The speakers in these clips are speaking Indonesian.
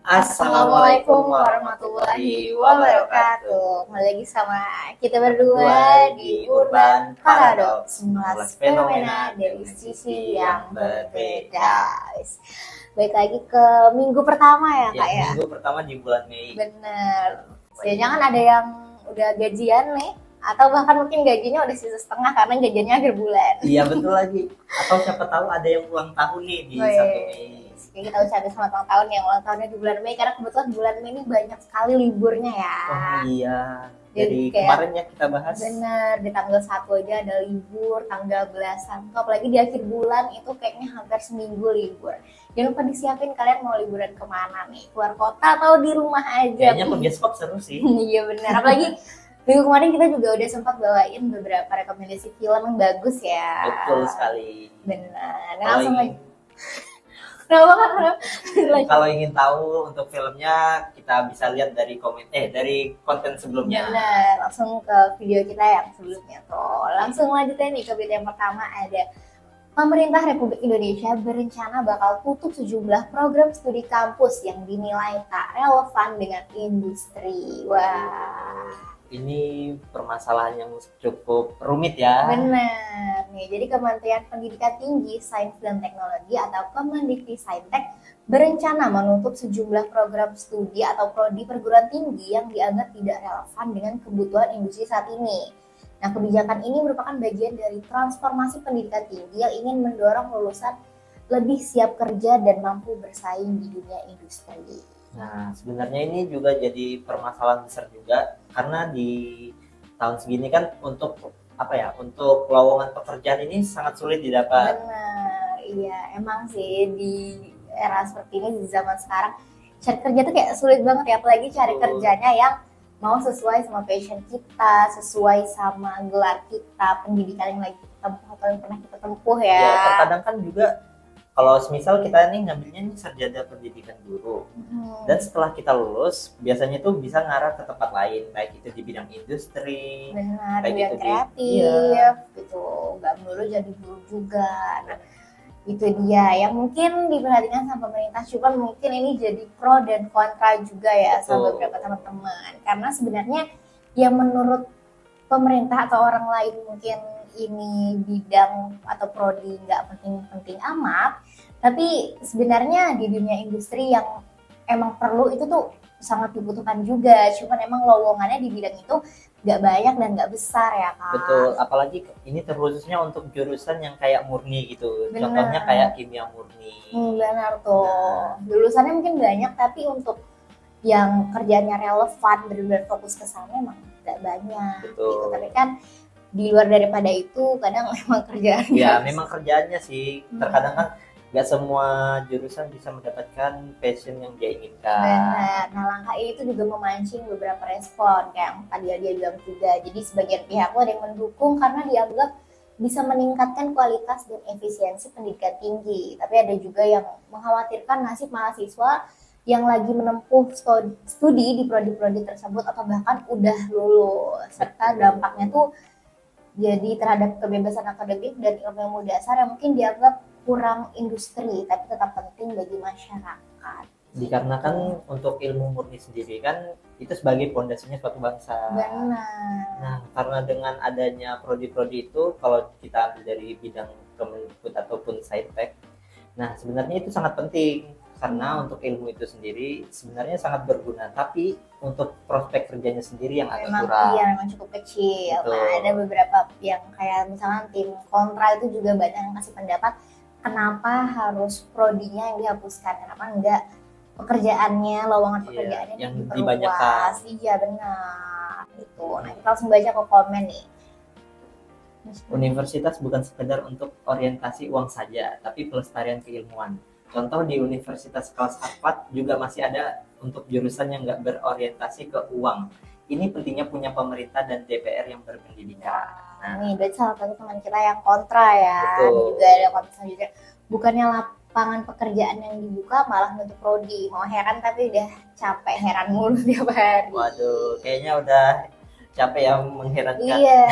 Assalamualaikum warahmatullahi wabarakatuh. Kembali lagi sama kita berdua di Urban Paradox, mengulas fenomena dari sisi yang berbeda. Baik lagi ke minggu pertama ya Kak ya? Minggu pertama di bulan Mei. Bener. Jangan ada yang udah gajian nih, atau bahkan mungkin gajinya udah sisa setengah karena gajiannya akhir bulan. Iya betul lagi. Atau siapa tahu ada yang ulang tahun nih di 1 Mei. Kita ucapin selamat ulang tahun yang ulang tahunnya di bulan Mei, karena kebetulan bulan Mei ini banyak sekali liburnya ya. Oh iya. Jadi kemarin ya kita bahas. Bener, di tanggal 1 aja ada libur, tanggal belasan. Apalagi di akhir bulan itu kayaknya hampir seminggu libur. Jangan lupa disiapin kalian mau liburan kemana nih, keluar kota atau di rumah aja. Kayaknya ke bioskop seru sih. Iya bener, apalagi minggu kemarin kita juga udah sempat bawain beberapa rekomendasi film yang bagus ya. Betul sekali. Benar. Nah, langsung aja. Kalau ingin tahu untuk filmnya kita bisa lihat dari dari konten sebelumnya. Benar, langsung ke video kita yang sebelumnya tuh. Langsung lanjutin nih ke video yang pertama. Ada Pemerintah Republik Indonesia berencana bakal tutup sejumlah program studi kampus yang dinilai tak relevan dengan industri. Wah, ini permasalahan yang cukup rumit ya. Benar nih, jadi Kementerian Pendidikan Tinggi, Sains dan Teknologi atau Kemendikti-Saintek berencana menutup sejumlah program studi atau prodi perguruan tinggi yang dianggap tidak relevan dengan kebutuhan industri saat ini. Nah, kebijakan ini merupakan bagian dari transformasi pendidikan tinggi yang ingin mendorong lulusan lebih siap kerja dan mampu bersaing di dunia industri. Nah, sebenarnya ini juga jadi permasalahan besar juga karena di tahun segini kan untuk untuk lowongan pekerjaan ini sangat sulit didapat. Benar, iya emang sih di era seperti ini, di zaman sekarang cari kerja tuh kayak sulit banget ya, apalagi cari kerjanya yang mau sesuai sama passion kita, sesuai sama gelar kita, pendidikan yang lagi kita tempuh atau yang pernah kita tempuh ya. Ya, terkadang kan juga kalau semisal kita nih ngambilnya nih sarjana pendidikan guru, dan setelah kita lulus biasanya tuh bisa ngarah ke tempat lain, baik itu di bidang industri, benar, baik bidang itu kreatif, gitu, nggak melulu jadi guru juga. Nah, itu dia yang mungkin diperhatikan sama pemerintah, cuma mungkin ini jadi pro dan kontra juga ya sama beberapa teman-teman, karena sebenarnya yang menurut pemerintah atau orang lain mungkin ini bidang atau prodi nggak penting-penting amat, tapi sebenarnya di dunia industri yang emang perlu itu tuh sangat dibutuhkan juga, cuman emang lowongannya di bidang itu nggak banyak dan nggak besar ya Kak. Betul, apalagi ini terkhususnya untuk jurusan yang kayak murni gitu. Bener. Contohnya kayak kimia murni. Benar tuh, lulusannya mungkin banyak tapi untuk yang kerjanya relevan benar-benar fokus ke sana emang nggak banyak. Betul. Gitu. Tapi kan di luar daripada itu kadang memang kerjaannya. Ya memang kerjaannya sih, terkadang kan nggak semua jurusan bisa mendapatkan passion yang dia inginkan. Benar. Nah, langkah ini tuh juga memancing beberapa respon kayak yang tadi dia bilang juga. Jadi sebagian pihak ada yang mendukung karena dianggap bisa meningkatkan kualitas dan efisiensi pendidikan tinggi. Tapi ada juga yang mengkhawatirkan nasib mahasiswa yang lagi menempuh studi di prodi-prodi tersebut atau bahkan udah lulus, serta dampaknya tuh jadi terhadap kebebasan akademik dan ilmu dasar yang mungkin dianggap kurang industri tapi tetap penting bagi masyarakat. Dikarenakan untuk ilmu murni sendiri kan itu sebagai pondasinya suatu bangsa. Benar. Nah, karena dengan adanya prodi-prodi itu, kalau kita ambil dari bidang Kemendikbud ataupun Saintek, nah sebenarnya itu sangat penting karena untuk ilmu itu sendiri sebenarnya sangat berguna, tapi untuk prospek kerjanya sendiri yang agak kurang. Iya, memang cukup kecil. Betul. Nah, ada beberapa yang kayak misalnya tim kontra itu juga banyak yang kasih pendapat kenapa harus prodinya yang dihapuskan, kenapa enggak pekerjaannya, lowongan pekerjaannya yang diperluas. Iya benar. Itu. Nah, kita langsung baca ke komen nih. Universitas bukan sekedar untuk orientasi uang saja, tapi pelestarian keilmuan. Contoh di universitas kelas Harvard juga masih ada untuk jurusan yang nggak berorientasi ke uang. Ini pentingnya punya pemerintah dan DPR yang berpendidikan. Nah, nih berarti salah satu teman kita yang kontra ya. Betul. Juga ada kontra selanjutnya. Bukannya lapangan pekerjaan yang dibuka malah nutup prodi. Mau heran tapi udah capek heran mulu tiap hari. Waduh, kayaknya udah capek ya mengherankan. Iya,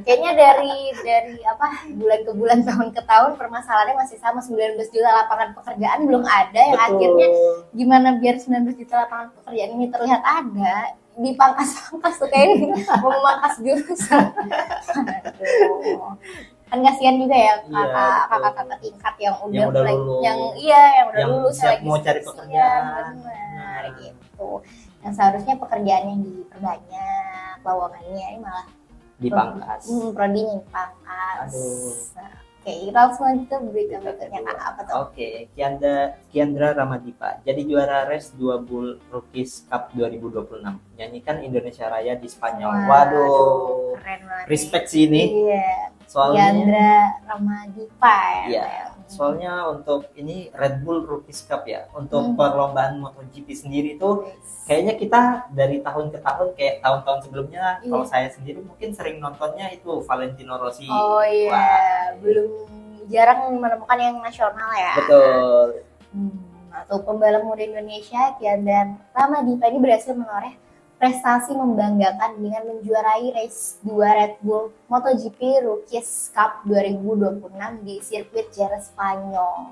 kayaknya dari apa bulan ke bulan, tahun ke tahun permasalahannya masih sama. 19 juta lapangan pekerjaan belum ada, yang Betul. akhirnya gimana biar 19 juta lapangan pekerjaan ini terlihat ada, dipangkas-pangkas tuh kayak ini mau memangkas jurusan. Aduh. Kan kasihan juga ya Iya, kakak-kakak tingkat yang udah Yang udah mulai, lulus. yang yang udah Yang lulus siap lagi mau cari skripsian, pekerjaan. benar Nah. gitu. Yang seharusnya pekerjaannya diperbanyak, lowongannya ini malah Dipangkas. prodinya dipangkas. Aduh. Nah, oke, kita langsung lanjut ke berita berikutnya, Kak. Apa tuh? Oke, Kiandra Ramadipa jadi juara race 2 Bull Rookies Cup 2026. Nyanyikan Indonesia Raya di Spanyol. Waduh. Keren banget. Respect sih ini. Iya. Soalnya Kiandra Ramadipa ya. Iya. Soalnya untuk ini Red Bull Rookies Cup ya. Untuk perlombaan MotoGP sendiri tuh kayaknya kita dari tahun ke tahun, kayak tahun-tahun sebelumnya, Iya. kalau saya sendiri mungkin sering nontonnya itu Valentino Rossi. Oh iya, Wah. belum, jarang menemukan yang nasional ya. Betul. Atau pembalap muda Indonesia Kiandra Ramadipa ini berhasil menoreh prestasi membanggakan dengan menjuarai race 2 Red Bull MotoGP Rookies Cup 2026 di sirkuit Jerez Spanyol.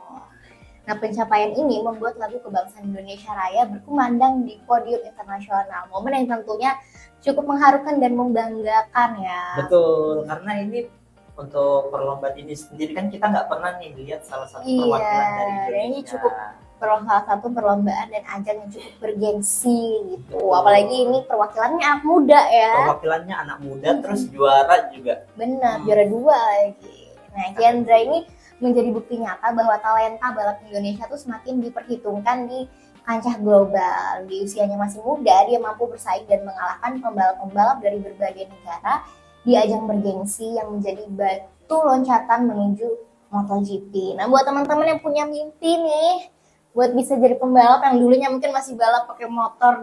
Nah, pencapaian ini membuat lagu kebangsaan Indonesia Raya berkumandang di podium internasional. Momen yang tentunya cukup mengharukan dan membanggakan ya. Betul, karena ini untuk perlombaan ini sendiri kan kita nggak pernah nih lihat salah satu Iya, perwakilan dari dan Indonesia. ini cukup salah satu perlombaan dan ajang yang cukup bergengsi gitu. Betul. Apalagi ini perwakilannya anak muda ya. Perwakilannya anak muda terus juara juga. Benar, juara 2 lagi. Nah, Kiandra ini menjadi bukti nyata bahwa talenta balap Indonesia tuh semakin diperhitungkan di kancah global. Di usianya masih muda, dia mampu bersaing dan mengalahkan pembalap-pembalap dari berbagai negara di ajang bergengsi yang menjadi batu loncatan menuju MotoGP. Nah, buat teman-teman yang punya mimpi nih, buat bisa jadi pembalap yang dulunya mungkin masih balap pakai motor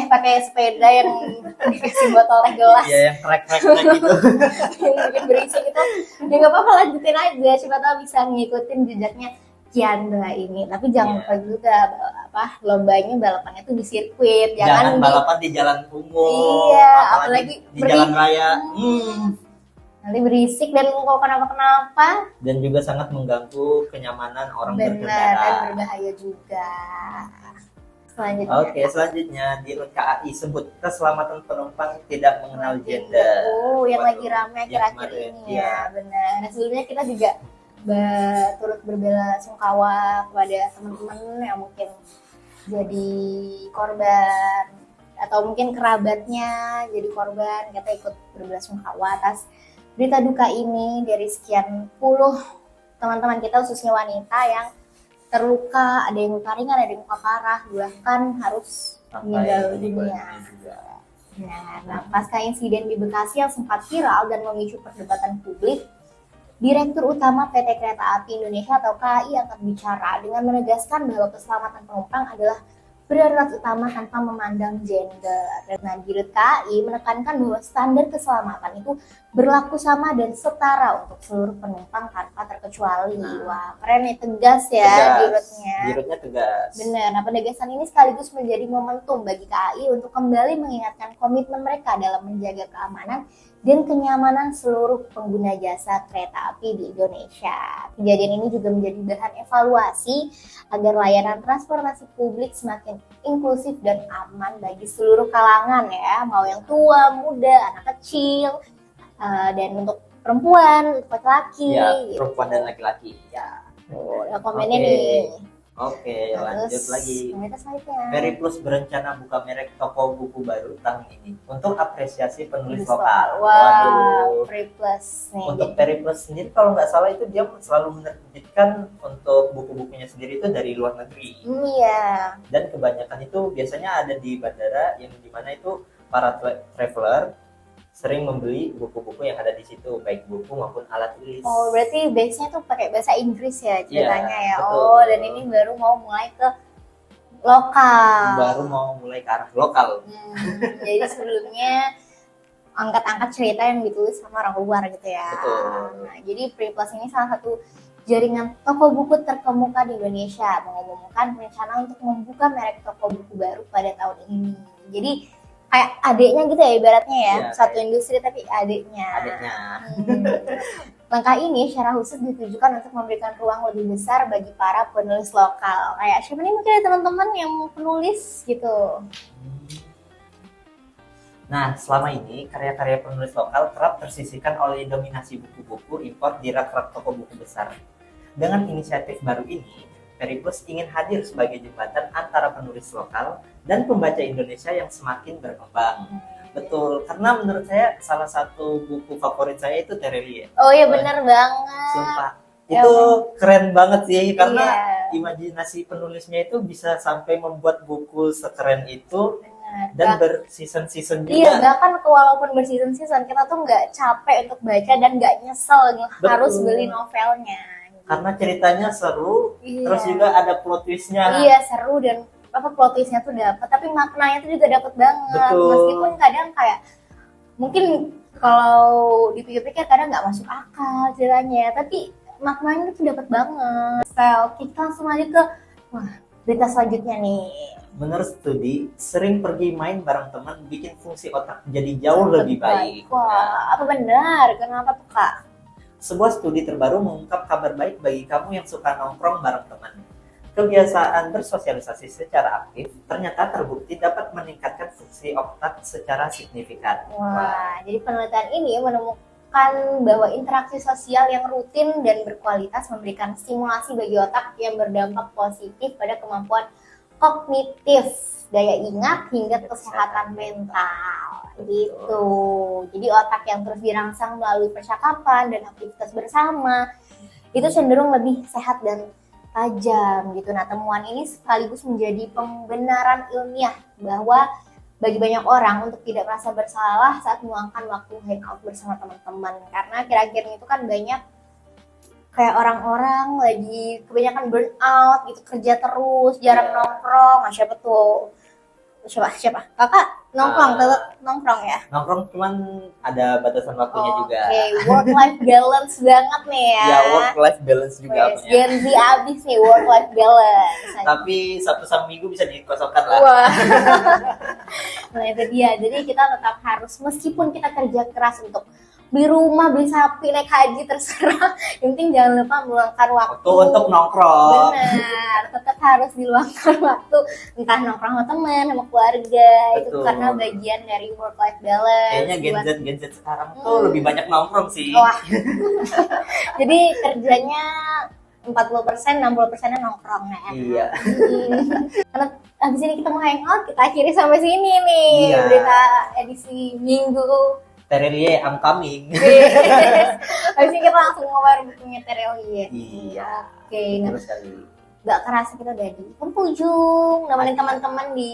pakai sepeda yang dikasih botol teh gelas. Iya, yang krek-krek gitu. Yang bikin berisik itu, ya nggak apa-apa, lanjutin aja, siapa tahu bisa ngikutin jejaknya Kiandra ini. Tapi jangan lupa juga lombanya, balapannya tuh di sirkuit, Jangan balapan di jalan umum. Iya, apalagi di jalan raya. Nanti berisik dan kok kenapa-kenapa. Dan juga sangat mengganggu kenyamanan orang Benar, berkendara. dan berbahaya juga. Selanjutnya. Oke, selanjutnya di RUT KAI sebut keselamatan penumpang tidak mengenal gender. Oh, yang Waduh, lagi ramai akhir-akhir kemarin, ini iya. ya, benar. Nah, sebelumnya kita juga turut berbela sungkawa kepada teman-teman yang mungkin jadi korban atau mungkin kerabatnya jadi korban. Kita ikut berbela sungkawa atas berita duka ini dari sekian puluh teman-teman kita, khususnya wanita yang terluka, ada yang luka ringan, ada yang luka parah, bahkan harus meninggal dunia. Nah, pasca insiden di Bekasi yang sempat viral dan memicu perdebatan publik, Direktur Utama PT Kereta Api Indonesia atau KAI angkat bicara dengan menegaskan bahwa keselamatan penumpang adalah prioritas utama tanpa memandang gender. Nah, Dirut KAI menekankan bahwa standar keselamatan itu berlaku sama dan setara untuk seluruh penumpang tanpa terkecuali. Wah, keren nih, tegas ya Dirutnya. Dirutnya tegas. Benar. Nah, penegasan ini sekaligus menjadi momentum bagi KAI untuk kembali mengingatkan komitmen mereka dalam menjaga keamanan dan kenyamanan seluruh pengguna jasa kereta api di Indonesia. Kejadian ini juga menjadi bahan evaluasi agar layanan transportasi publik semakin inklusif dan aman bagi seluruh kalangan ya, mau yang tua, muda, anak kecil, dan untuk perempuan, untuk laki-laki. Ya, gitu. perempuan dan laki-laki. Ya. Komennya nih. Oke, lanjut lagi. Selanjutnya. Periplus berencana buka merek toko buku baru tahun ini untuk apresiasi penulis Wow, lokal. Periplus nih. Untuk Periplus sendiri kalau nggak salah itu dia selalu menerbitkan untuk buku-bukunya sendiri itu dari luar negeri. Iya. Dan kebanyakan itu biasanya ada di bandara yang dimana itu para traveler sering membeli buku-buku yang ada di situ, baik buku maupun alat tulis. Oh, berarti base-nya tuh pakai bahasa Inggris ya ceritanya ya. Betul. Oh, dan ini baru mau mulai ke lokal. Baru mau mulai ke arah lokal. Jadi sebelumnya angkat-angkat cerita yang ditulis sama orang luar gitu ya. Betul. Nah, jadi Periplus ini salah satu jaringan toko buku terkemuka di Indonesia, mengumumkan rencana untuk membuka merek toko buku baru pada tahun ini. Jadi kayak adiknya gitu ya ibaratnya ya, Iya, satu kayak- industri tapi adiknya. adiknya. Langkah ini secara khusus ditujukan untuk memberikan ruang lebih besar bagi para penulis lokal. Kayak siapa nih mungkin ada teman-teman yang mau penulis gitu. Nah, selama ini karya-karya penulis lokal kerap tersisihkan oleh dominasi buku-buku impor di rak-rak toko buku besar. Dengan inisiatif baru ini, Periplus ingin hadir sebagai jembatan antara penulis lokal dan pembaca Indonesia yang semakin berkembang. Betul, karena menurut saya salah satu buku favorit saya itu Terelie. Oh iya benar banget. Sumpah, Ya, itu keren banget sih karena Iya, imajinasi penulisnya itu bisa sampai membuat buku sekeren itu benar. dan berseason-season Iya, juga. bahkan walaupun berseason-season kita tuh nggak capek untuk baca dan nggak nyesel harus beli novelnya. Karena ceritanya seru, Iya. terus juga ada plot twist-nya. Iya seru dan apa plot twist-nya tuh dapat, tapi maknanya tuh juga dapat banget. Betul. Meskipun kadang kayak mungkin kalau dipikir-pikir kadang nggak masuk akal ceritanya, tapi maknanya tuh dapat banget. Kita langsung aja ke berita selanjutnya nih. Menurut studi, sering pergi main bareng teman bikin fungsi otak jadi jauh lebih baik. Wah, apa benar? Kenapa tuh Kak? Sebuah studi terbaru mengungkap kabar baik bagi kamu yang suka nongkrong bareng teman. Kebiasaan bersosialisasi secara aktif ternyata terbukti dapat meningkatkan fungsi otak secara signifikan. Wah, jadi penelitian ini menemukan bahwa interaksi sosial yang rutin dan berkualitas memberikan stimulasi bagi otak yang berdampak positif pada kemampuan kognitif, daya ingat, hingga kesehatan mental. Gitu. Jadi otak yang terus dirangsang melalui percakapan dan aktivitas bersama itu cenderung lebih sehat dan tajam gitu. Nah, temuan ini sekaligus menjadi pembenaran ilmiah bahwa bagi banyak orang untuk tidak merasa bersalah saat meluangkan waktu hangout bersama teman-teman. Karena akhir-akhir itu kan banyak kayak orang-orang lagi kebanyakan burnout gitu, kerja terus, jarang nongkrong. Nah, siapa tuh? Siapa? Kakak nongkrong, tetap nongkrong ya? Nongkrong cuman ada batasan waktunya juga. Oke, work-life balance banget nih ya. Ya, work-life balance juga. Wes, Gen Z abis nih work-life balance. Tapi Sabtu sama Minggu bisa dikosongkan lah. Wah. Nah itu dia, jadi kita tetap harus meskipun kita kerja keras untuk beli rumah, beli sapi, naik haji terserah, yang penting jangan lupa meluangkan waktu Untuk nongkrong. benar, tetap harus diluangkan waktu entah nongkrong sama teman, sama keluarga. Itu Betul. karena bagian dari work life balance. Kayaknya Gen Z sekarang tuh lebih banyak nongkrong sih. Wah. Jadi kerjanya 40%, 60%-nya nongkrong ya. Iya. Karena habis ini kita mau hangout, kita akhiri sampai sini nih. Iya. Berita edisi Minggu. Terelie, I'm coming. Habis ini kita langsung ngomongin bukunya Terelie. Iya. Oke, nah, Terus kali. gak kerasa kita udah di penghujung. Nemenin teman-teman di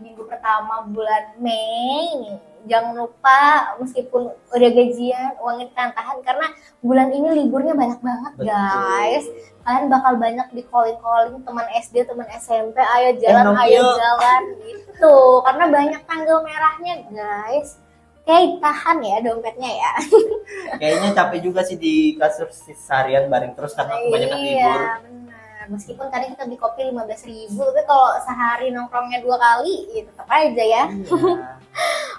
minggu pertama bulan Mei nih. Jangan lupa meskipun udah gajian, uangnya ditahan karena bulan ini liburnya banyak banget guys. Kalian bakal banyak di calling teman SD, teman SMP, ayo jalan, ayo jalan gitu. Karena banyak tanggal merahnya guys. Oke, tahan ya dompetnya ya. Kayaknya capek juga sih di kasur seharian baring terus karena kebanyakan libur. Iya, benar. Meskipun tadi kita beli kopi 15.000, tapi kalau sehari nongkrongnya 2 kali, ya tetap aja ya. Iya.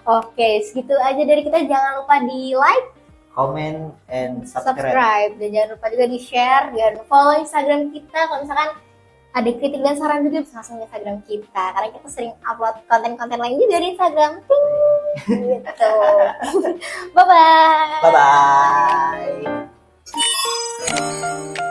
Oke, segitu aja dari kita. Jangan lupa di like, Comment and subscribe. subscribe, dan jangan lupa juga di share, dan follow Instagram kita. Kalau misalkan ada kritik dan saran juga bisa langsung di Instagram kita, karena kita sering upload konten-konten lain juga di Instagram. Ting! Gitu. Bye bye. Bye bye.